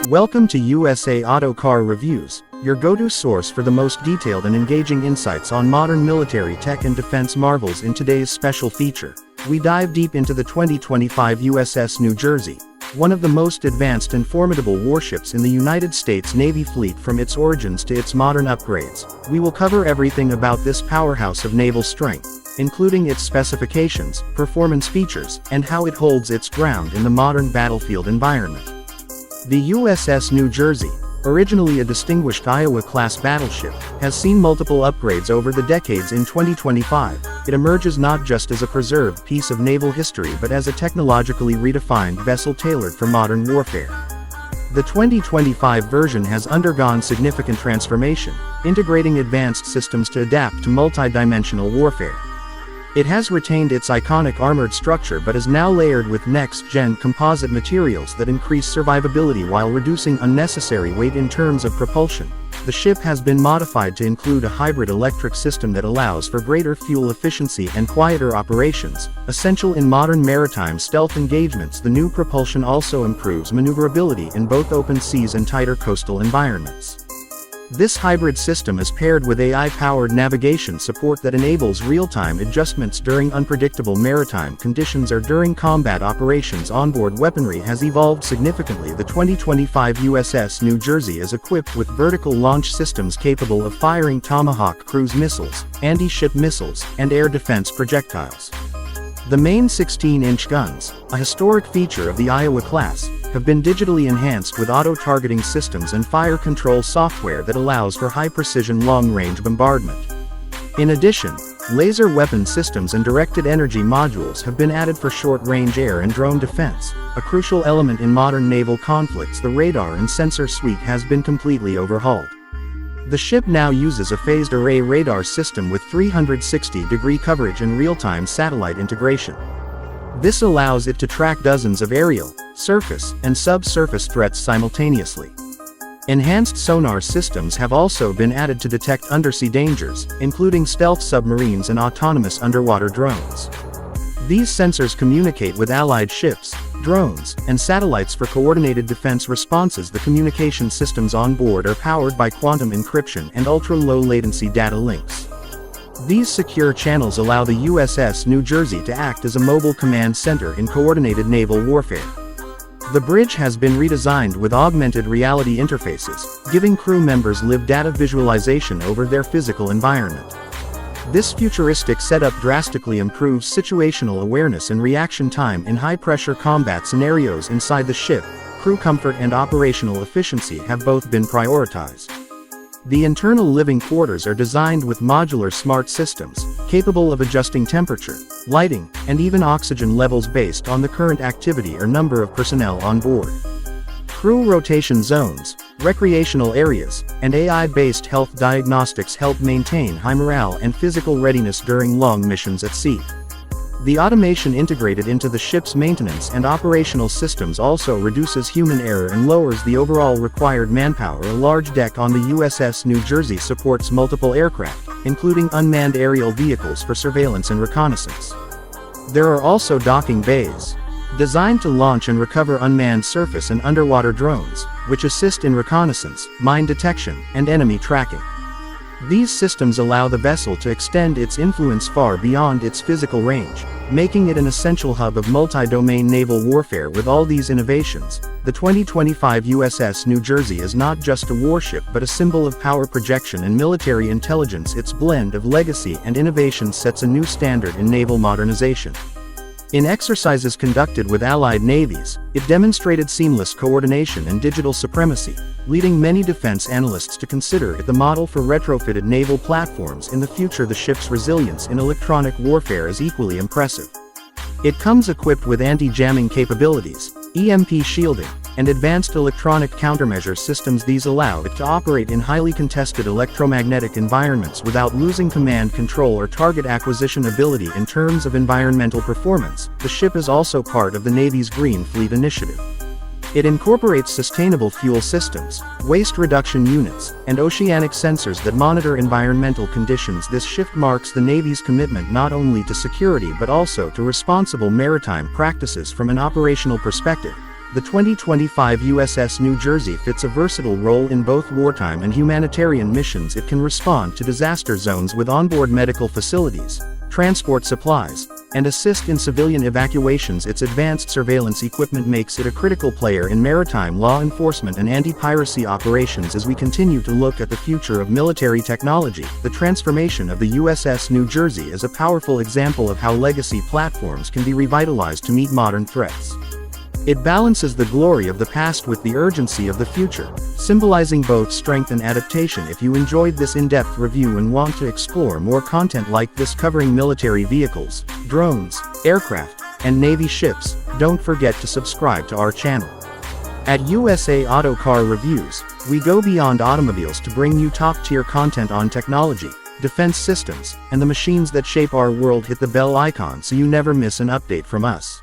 Welcome to USA Auto Car Reviews, your go-to source for the most detailed and engaging insights on modern military tech and defense marvels. In today's special feature, we dive deep into the 2025 USS New Jersey, one of the most advanced and formidable warships in the United States Navy fleet. From its origins to its modern upgrades, we will cover everything about this powerhouse of naval strength, including its specifications, performance features, and how it holds its ground in the modern battlefield environment. The USS New Jersey, originally a distinguished Iowa-class battleship, has seen multiple upgrades over the decades. In 2025, it emerges not just as a preserved piece of naval history but as a technologically redefined vessel tailored for modern warfare. The 2025 version has undergone significant transformation, integrating advanced systems to adapt to multi-dimensional warfare. It has retained its iconic armored structure but is now layered with next-gen composite materials that increase survivability while reducing unnecessary weight. In terms of propulsion, the ship has been modified to include a hybrid electric system that allows for greater fuel efficiency and quieter operations, essential in modern maritime stealth engagements. The new propulsion also improves maneuverability in both open seas and tighter coastal environments. This hybrid system is paired with AI-powered navigation support that enables real-time adjustments during unpredictable maritime conditions or during combat operations. Onboard weaponry has evolved significantly. The 2025 USS New Jersey is equipped with vertical launch systems capable of firing Tomahawk cruise missiles, anti-ship missiles, and air defense projectiles. The main 16-inch guns, a historic feature of the Iowa class, have been digitally enhanced with auto-targeting systems and fire control software that allows for high-precision long-range bombardment. In addition, laser weapon systems and directed energy modules have been added for short-range air and drone defense, a crucial element in modern naval conflicts. The radar and sensor suite has been completely overhauled. The ship now uses a phased array radar system with 360-degree coverage and real-time satellite integration. This allows it to track dozens of aerial, surface, and subsurface threats simultaneously. Enhanced sonar systems have also been added to detect undersea dangers, including stealth submarines and autonomous underwater drones. These sensors communicate with allied ships, drones, and satellites for coordinated defense responses. The communication systems on board are powered by quantum encryption and ultra-low latency data links. These secure channels allow the USS New Jersey to act as a mobile command center in coordinated naval warfare. The bridge has been redesigned with augmented reality interfaces, giving crew members live data visualization over their physical environment. This futuristic setup drastically improves situational awareness and reaction time in high-pressure combat scenarios. Inside the ship, crew comfort and operational efficiency have both been prioritized. The internal living quarters are designed with modular smart systems, capable of adjusting temperature, lighting, and even oxygen levels based on the current activity or number of personnel on board. Crew rotation zones, recreational areas, and AI-based health diagnostics help maintain high morale and physical readiness during long missions at sea. The automation integrated into the ship's maintenance and operational systems also reduces human error and lowers the overall required manpower. A large deck on the USS New Jersey supports multiple aircraft, including unmanned aerial vehicles for surveillance and reconnaissance. There are also docking bays, designed to launch and recover unmanned surface and underwater drones, which assist in reconnaissance, mine detection, and enemy tracking. These systems allow the vessel to extend its influence far beyond its physical range, making it an essential hub of multi-domain naval warfare. With all these innovations, the 2025 USS New Jersey is not just a warship but a symbol of power projection and military intelligence. Its blend of legacy and innovation sets a new standard in naval modernization. In exercises conducted with allied navies, it demonstrated seamless coordination and digital supremacy, leading many defense analysts to consider it the model for retrofitted naval platforms in the future. The ship's resilience in electronic warfare is equally impressive. It comes equipped with anti-jamming capabilities, EMP shielding, and advanced electronic countermeasure systems. These allow it to operate in highly contested electromagnetic environments without losing command control or target acquisition ability. In terms of environmental performance, the ship is also part of the Navy's Green Fleet initiative. It incorporates sustainable fuel systems, waste reduction units, and oceanic sensors that monitor environmental conditions. This shift marks the Navy's commitment not only to security but also to responsible maritime practices. From an operational perspective, The 2025 USS New Jersey fits a versatile role in both wartime and humanitarian missions. It can respond to disaster zones with onboard medical facilities, transport supplies, and assist in civilian evacuations. Its advanced surveillance equipment makes it a critical player in maritime law enforcement and anti-piracy operations. As we continue to look at the future of military technology, the transformation of the USS New Jersey is a powerful example of how legacy platforms can be revitalized to meet modern threats. It balances the glory of the past with the urgency of the future, symbolizing both strength and adaptation. If you enjoyed this in-depth review and want to explore more content like this covering military vehicles, drones, aircraft, and Navy ships, don't forget to subscribe to our channel. At USA Auto Car Reviews, we go beyond automobiles to bring you top-tier content on technology, defense systems, and the machines that shape our world. Hit the bell icon so you never miss an update from us.